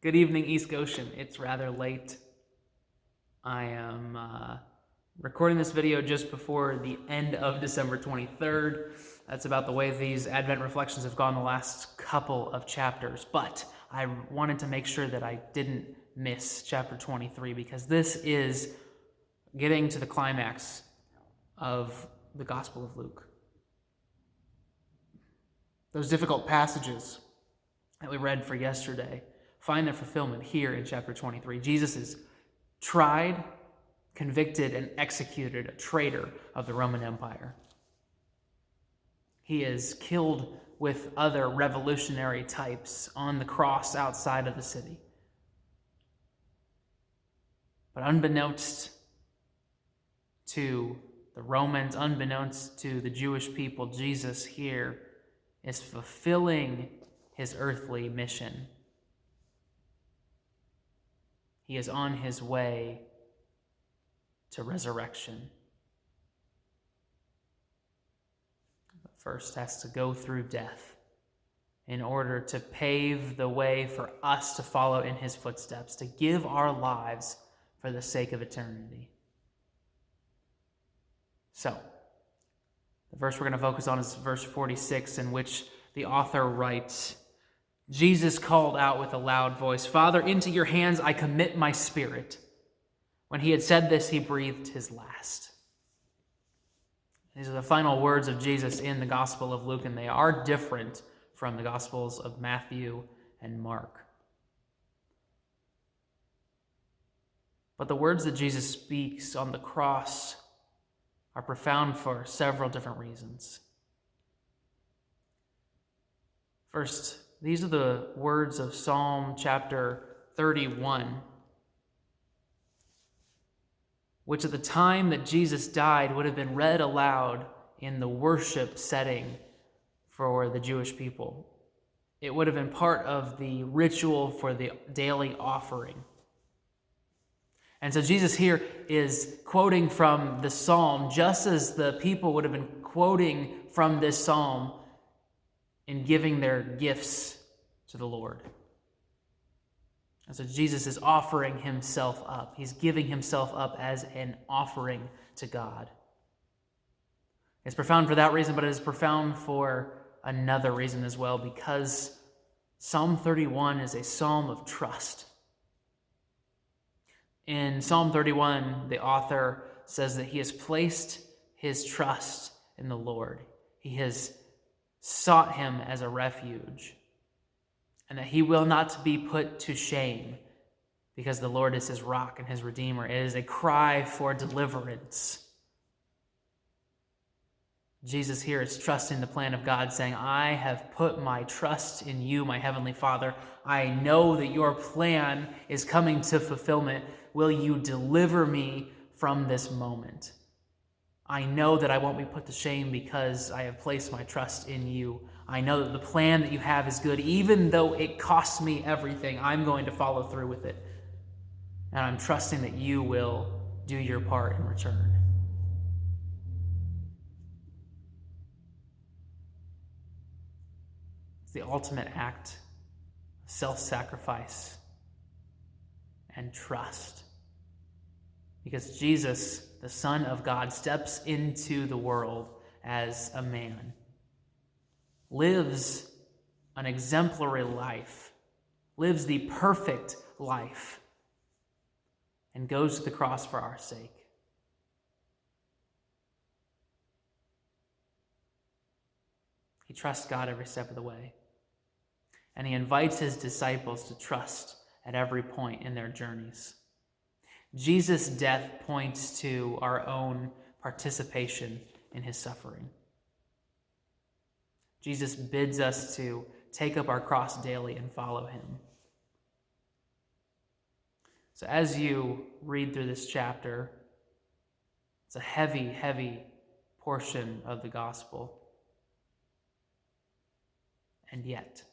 Good evening, East Goshen. It's rather late. I am recording this video just before the end of December 23rd. That's about the way these Advent reflections have gone the last couple of chapters. But I wanted to make sure that I didn't miss chapter 23 because this is getting to the climax of the Gospel of Luke. Those difficult passages that we read for yesterday find their fulfillment here in chapter 23. Jesus is tried, convicted, and executed, a traitor of the Roman Empire. He is killed with other revolutionary types on the cross outside of the city. But unbeknownst to the Romans, unbeknownst to the Jewish people, Jesus here is fulfilling his earthly mission. He is on his way to resurrection. But first has to go through death in order to pave the way for us to follow in his footsteps, to give our lives for the sake of eternity. So, the verse we're going to focus on is verse 46, in which the author writes, Jesus called out with a loud voice, "Father, into your hands I commit my spirit." When he had said this, he breathed his last. These are the final words of Jesus in the Gospel of Luke, and they are different from the Gospels of Matthew and Mark. But the words that Jesus speaks on the cross are profound for several different reasons. First, these are the words of Psalm chapter 31, which at the time that Jesus died would have been read aloud in the worship setting for the Jewish people. It would have been part of the ritual for the daily offering. And so Jesus here is quoting from the psalm, just as the people would have been quoting from this psalm in giving their gifts to the Lord. And so Jesus is offering himself up. He's giving himself up as an offering to God. It's profound for that reason, but it is profound for another reason as well, because Psalm 31 is a psalm of trust. In Psalm 31, the author says that he has placed his trust in the Lord. He has sought him as a refuge, and that he will not be put to shame because the Lord is his rock and his redeemer. It is a cry for deliverance. Jesus here is trusting the plan of God, saying, I have put my trust in you, my heavenly Father. I know that your plan is coming to fulfillment. Will you deliver me from this moment? I know that I won't be put to shame because I have placed my trust in you. I know that the plan that you have is good. Even though it costs me everything, I'm going to follow through with it. And I'm trusting that you will do your part in return. It's the ultimate act of self-sacrifice and trust. Because Jesus, the Son of God, steps into the world as a man, lives an exemplary life, lives the perfect life, and goes to the cross for our sake. He trusts God every step of the way, and he invites his disciples to trust at every point in their journeys. Jesus' death points to our own participation in his suffering. Jesus bids us to take up our cross daily and follow him. So as you read through this chapter, it's a heavy, heavy portion of the gospel. And yet,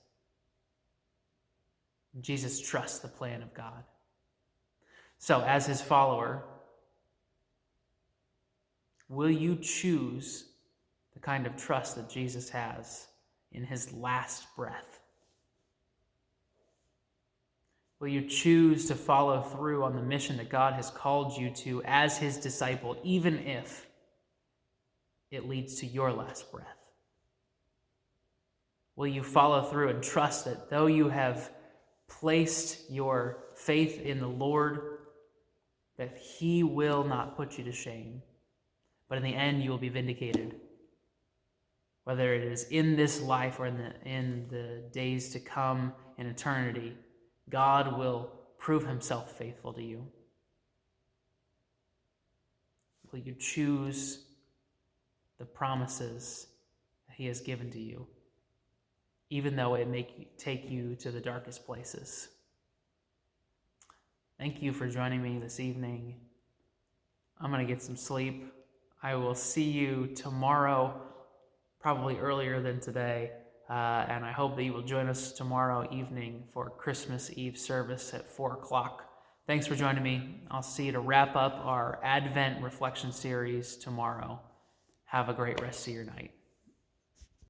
Jesus trusts the plan of God. So, as his follower, will you choose the kind of trust that Jesus has in his last breath? Will you choose to follow through on the mission that God has called you to as his disciple, even if it leads to your last breath? Will you follow through and trust that though you have placed your faith in the Lord, that he will not put you to shame, but in the end you will be vindicated? Whether it is in this life or in the days to come in eternity, God will prove himself faithful to you. Will you choose the promises that he has given to you, even though it may take you to the darkest places? Thank you for joining me this evening. I'm going to get some sleep. I will see you tomorrow, probably earlier than today, and I hope that you will join us tomorrow evening for Christmas Eve service at 4 o'clock. Thanks for joining me. I'll see you to wrap up our Advent reflection series tomorrow. Have a great rest of your night.